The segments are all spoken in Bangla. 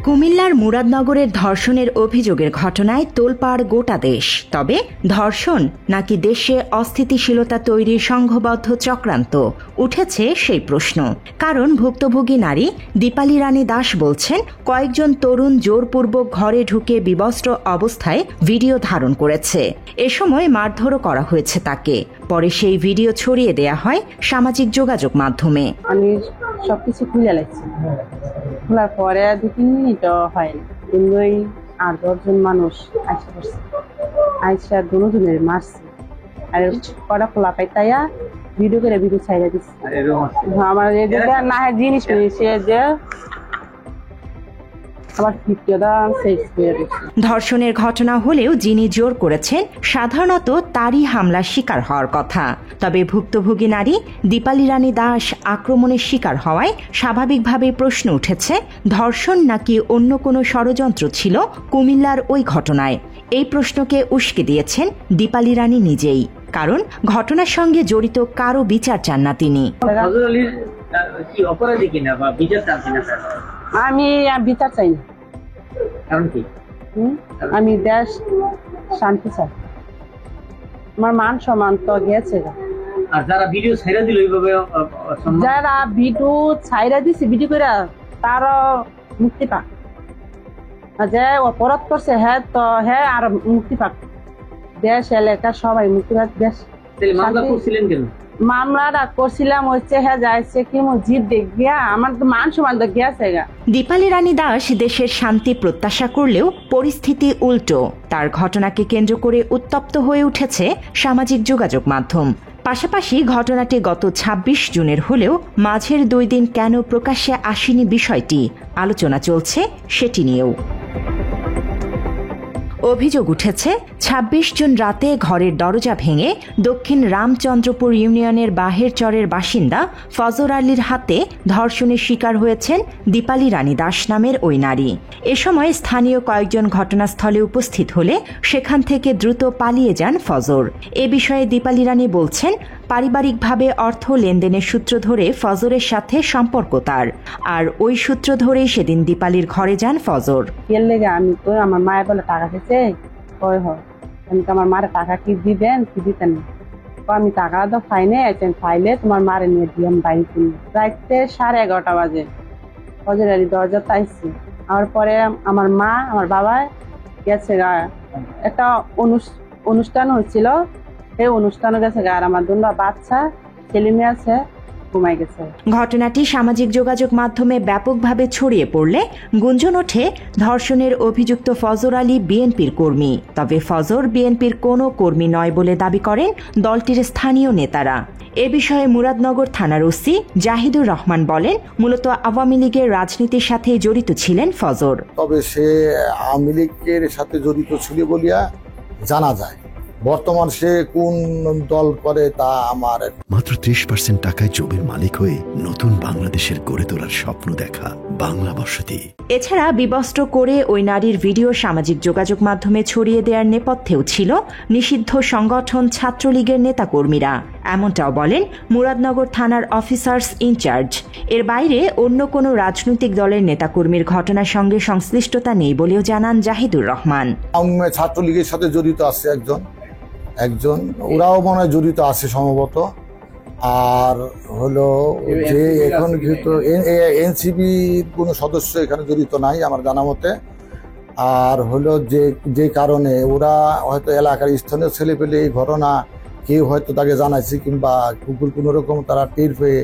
কুমিল্লার মুরাদনগরের ধর্ষণের অভিযোগের ঘটনায় তোলপাড় গোটা দেশ। তবে ধর্ষণ নাকি দেশে অস্থিতিশীলতা তৈরির সংঘবদ্ধ চক্রান্ত, উঠেছে সেই প্রশ্ন। কারণ ভুক্তভোগী নারী দীপালি রানী দাস বলছেন, কয়েকজন তরুণ জোরপূর্বক ঘরে ঢুকে বিবস্ত্র অবস্থায় ভিডিও ধারণ করেছে। এ সময় মারধরও করা হয়েছে তাকে। পরে সেই ভিডিও ছড়িয়ে দেয়া হয় সামাজিক যোগাযোগ মাধ্যমে। আমি সবকিছু খুলে লাগছি, খোলার পরে 2-3 মিনিটও হয়নি, কিন্তু ওই 8-10 জন মানুষ আসে পড়ছে, আইসা দুজনের মারছে। আর কটা খোলা পাইতাইয়া ভিডিও করে ভিডিও ছাইড়া দিচ্ছে। আমার এদিকে না জিনিস সে যে ধর্ষণের ঘটনা হলেও যিনি জোর করেছেন সাধারণত তারই হামলার শিকার হওয়ার কথা। তবে ভুক্তভোগী নারী দীপালি রানী দাস আক্রমণের শিকার হওয়ায় স্বাভাবিকভাবে প্রশ্ন উঠেছে, ধর্ষণ নাকি অন্য কোনো ষড়যন্ত্র ছিল কুমিল্লার ওই ঘটনায়। এই প্রশ্নকে উস্কে দিয়েছেন দীপালি রানী নিজেই, কারণ ঘটনার সঙ্গে জড়িত কারো বিচার চান না তিনি। আমি বিচার চাই না। আমি দেশ শান্তি চাই, আমার মান সম্মান তো গেছে। যারা ভিডিও ছাইড়া দিল, যারা ভিডিও ছাইড়া দিছে ভিডিও করে, তারও মুক্তি পাক। যে অপরাধ করছে হ্যাঁ তো হ্যাঁ আর মুক্তি পাক, দেশ এলাকা সবাই মুক্তি পাক। দেশ মামলা করছিলেন কেন? মামলাটা করছিলাম হচ্ছে হ্যাঁ যাইছে কি মসজিদ দেখ গিয়া, আমার তো মান সম্মান তো গিয়াছে। দীপালি রানী দাস দেশের শান্তি প্রত্যাশা করলেও পরিস্থিতি উল্টো। তার ঘটনাকে কেন্দ্র করে উত্তপ্ত হয়ে উঠেছে সামাজিক যোগাযোগ মাধ্যম। পাশাপাশি ঘটনাটি গত 26 জুনের হলেও মাঝের 2 দিন কেন প্রকাশ্যে আসেনি বিষয়টি আলোচনা চলছে সেটি নিয়েও। অভিযোগ উঠেছে 26 জুন রাতে ঘরের দরজা ভেঙে দক্ষিণ রামচন্দ্রপুর ইউনিয়নের বাহেরচরের বাসিন্দা ফজর আলীর হাতে ধর্ষণের শিকার হয়েছেন দীপালি রানী দাস নামের ওই নারী। এ সময় স্থানীয় কয়েকজন ঘটনাস্থলে উপস্থিত হলে সেখান থেকে দ্রুত পালিয়ে যান ফজর। এ বিষয়ে দীপালি রানী বলছেন, পারিবারিকভাবে অর্থ লেনদেনের সূত্র ধরে ফজরের সাথে সম্পর্ক তার, আর ওই সূত্র ধরেই সেদিন দীপালির ঘরে যান ফজর। আমি তো আমার মায়ের বলে টাকা দিতে আমি তো আমার মারে টাকা কি দিবেন কি দিতেন, আমি টাকা তো ফাইনে ফাইলে তোমার মারে নিয়ে দিয়ে আমি বাড়ি কিনি। রাইতে 11:30 বাজে ফজর আলী দরজা তাইছি। আমার পরে আমার মা আমার বাবা গেছে, একটা অনুষ্ঠান হয়েছিল, এই অনুষ্ঠানে গেছে, আর আমার 2 বাচ্চা ছেলে মেয়ে আছে ঘুমাই গেছে। ঘটনাটি সামাজিক যোগাযোগ মাধ্যমে ব্যাপকভাবে ছড়িয়ে পড়লে গুঞ্জন ওঠে ধর্ষণের অভিযুক্ত ফজর আলী বিএনপির কর্মী। তবে ফজর বিএনপির কোনো কর্মী নয় বলে দাবি করেন দলটির স্থানীয় নেতারা। এ বিষয়ে মুরাদনগর থানার ওসি জাহিদুর রহমান বলেন, মূলত আওয়ামী লীগের রাজনীতির সাথে জড়িত ছিলেন ফজর। তবে সে আওয়ামী লীগের সাথে জড়িত ছিল বলিয়া জানা যায়। বর্তমান সে কোন দল করে তা আমার। মাত্র 30% টাকায় জমির মালিক হয়ে নতুন বাংলাদেশের গড়ে তোলার স্বপ্ন দেখা বাংলা বসতি। এছাড়া বিবস্ত্র করে ওই নারীর ভিডিও সামাজিক যোগাযোগ মাধ্যমে ছড়িয়ে দেওয়ার নেপথ্যেও ছিল নিষিদ্ধ সংগঠন ছাত্রলীগের নেতাকর্মীরা, এমনটাও বলেন মুরাদনগর থানার অফিসার্স ইনচার্জ। এর বাইরে অন্য কোনো রাজনৈতিক দলের নেতাকর্মীর ঘটনার সঙ্গে সংশ্লিষ্টতা নেই বলেও জানান জাহিদুর রহমান। ছাত্রলীগের সাথে জড়িত আছে একজন ওরাও মনে হয় জড়িত আছে সম্ভবত। আর হলো যে এখন যেহেতু এনসিপির কোনো সদস্য এখানে জড়িত নাই আমার জানা মতে। আর হলো যে কারণে ওরা হয়তো এলাকার স্থানীয় ছেলে পেলে এই ঘটনা কেউ হয়তো তাকে জানাইছে, কিংবা কুকুর কোনো রকম তারা টের পেয়ে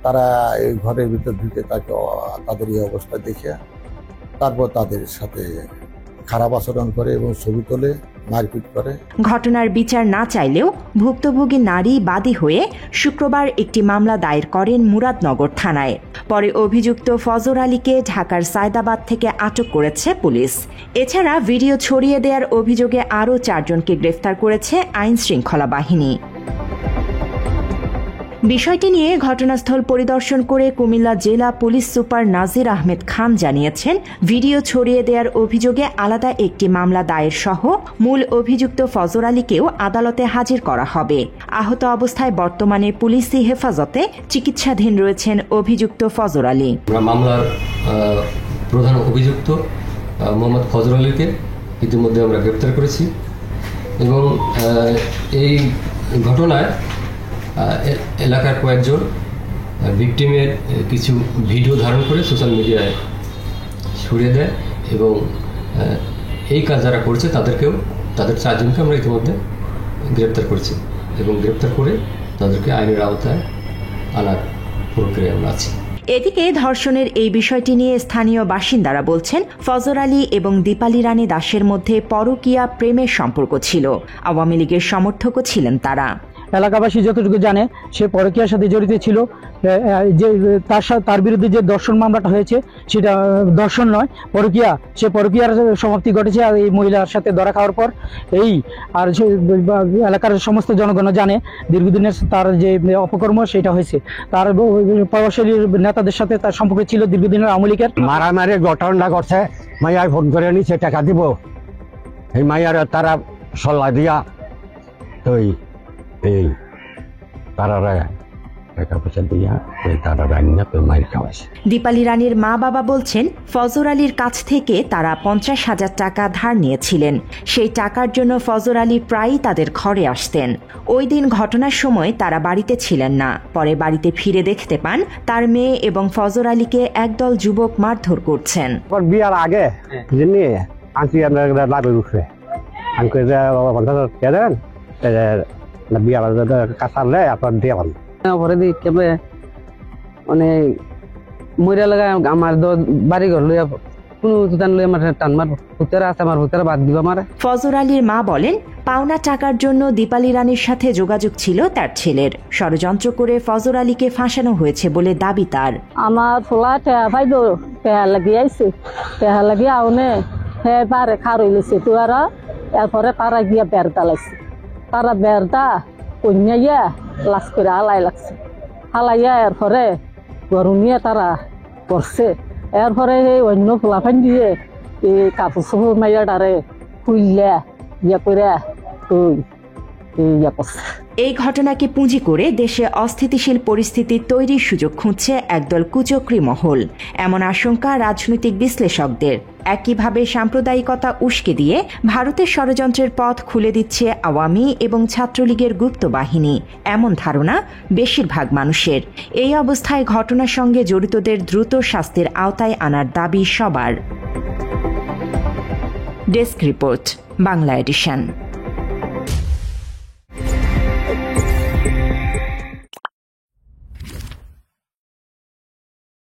তারা এই ঘরের ভিতর ঢুকে তাকে তাদের এই অবস্থা দেখে তারপর তাদের সাথে খারাপ আচরণ করে এবং ছবি তোলে, মারপিট করে। ঘটনার বিচার না চাইলেও ভুক্তভোগী নারী বাদী হয়ে শুক্রবার একটি মামলা দায়ের করেন মুরাদনগর থানায়। পরে অভিযুক্ত ফজর আলীকে ঢাকার সায়দাবাদ থেকে আটক করেছে পুলিশ। এছাড়া ভিডিও ছড়িয়ে দেওয়ার অভিযোগে আরও 4 জনকে গ্রেফতার করেছে আইন শৃঙ্খলা বাহিনী। বিষয়টি নিয়ে ঘটনাস্থল পরিদর্শন করে কুমিল্লা জেলা পুলিশ সুপার নাজির আহমেদ খান জানিয়েছেন, ভিডিও ছড়িয়ে দেওয়ার অভিযোগে আলাদা একটি মামলা দায়ের সহ মূল অভিযুক্ত ফজর আলীকেও আদালতে হাজির করা হবে। আহত অবস্থায় বর্তমানে পুলিশি হেফাজতে চিকিৎসাধীন রয়েছেন অভিযুক্ত ফজর আলী। মামলার প্রধান অভিযুক্ত মোহাম্মদ ফজর আলীকে ইতিমধ্যে আমরা গ্রেপ্তার করেছি এবং এই ঘটনায় এলাকার কয়েকজন ভিকটিমের কিছু ভিডিও ধারণ করে সোশ্যাল মিডিয়ায় ছড়িয়ে দেয় এবং এই কাজ যারা করছে তাদের 4 জনকে আমরা ইতিমধ্যে গ্রেপ্তার করেছি এবং গ্রেপ্তার করে তাদেরকে আইনের আওতায় আনার প্রক্রিয়া আমরা আছি। এদিকে ধর্ষণের এই বিষয়টি নিয়ে স্থানীয় বাসিন্দারা বলছেন ফজর আলী এবং দীপালি রানী দাসের মধ্যে পরকীয়া প্রেমের সম্পর্ক ছিল। আওয়ামী লীগের সমর্থকও ছিলেন তারা। এলাকাবাসী যতটুকু জানে সে পরকীয়ার সাথে জড়িত ছিল। যে তার বিরুদ্ধে যে দর্শন মামলাটা হয়েছে সেটা দর্শন নয়, পরকীয়া। সে পরকীয়ার সমাপ্তি ঘটেছে আর এই মহিলার সাথে ধরা খাওয়ার পর আর এলাকার সমস্ত জনগণ জানে দীর্ঘদিনের তার যে অপকর্ম সেটা হয়েছে। তার প্রভাবশালী নেতাদের সাথে তার সম্পর্ক ছিল দীর্ঘদিনের আওয়ামী লীগের। মারামারি ঘটনা করছে, মাইয়ার ফোন করে নিচে টাকা দিব, এই মাইয়ার তারা সল্লা দিয়া এই তারা টাকা পয়সা দিয়া তারা রান্না তো মাইর খাওয়াইছে। দীপালি রানীর মা বাবা বলছেন ফজর আলীর কাছ থেকে তারা 50,000 টাকা ধার নিয়েছিলেন। সেই টাকার জন্য ফজর আলী প্রায়ই তাদের ঘরে আসতেন। ওই দিন ঘটনার সময় তারা বাড়িতে ছিলেন না। পরে বাড়িতে ফিরে দেখতে পান তার মেয়ে এবং ফজর আলীকে একদল যুবক মারধর করছেন। বিয়ার আগে যিনি আনছি আমরা লাভে উঠছে আনকে দেন বিয়ার কাছালে আপনার দিয়ে পান পরে দিই কেবে মানে মরিয়া লাগা আমার বাড়ি ঘর লইয়া কোনো দুটান লই আমার টান মারবো, ভূতেরা আছে আমার, ভূতেরা বাদ দিব আমার। ফজর আলীর মা বলেন পাওনা টাকার জন্য দীপালি রানীর সাথে যোগাযোগ ছিল তার ছেলের। ষড়যন্ত্র করে ফজর আলীকে ফাঁসানো হয়েছে বলে দাবি তার। আমার ফোলা টেহা পাইব, টেহা লাগিয়ে আইছে, টেহা লাগিয়ে আউনে হে বারে খার হইলেছে তো আর এরপরে তারা গিয়া বের দালাইছে। তারা বেরদা কন্যাইয়া লাশ করে হালাই লাগছে, হালাইয়া এরপরে গরু নিয়ে তারা করছে। এরপরে এই অন্য ফোলাফান দিয়ে এই কাপড় সাপড় মাইয়াটারে খুললে ইয়া করে ইয়া করছে। এই ঘটনাকে পুঁজি করে দেশে অস্থিতিশীল পরিস্থিতি তৈরির সুযোগ খুঁজছে একদল কুচক্রী মহল, এমন আশঙ্কা রাজনৈতিক বিশ্লেষকদের। একইভাবে সাম্প্রদায়িকতা উস্কে দিয়ে ভারতের ষড়যন্ত্রের পথ খুলে দিচ্ছে আওয়ামী এবং ছাত্রলীগের গুপ্ত বাহিনী, এমন ধারণা বেশিরভাগ মানুষের। এই অবস্থায় ঘটনার সঙ্গে জড়িতদের দ্রুত শাস্তির আওতায় আনার দাবি সবার। Desk report, Bangla addition.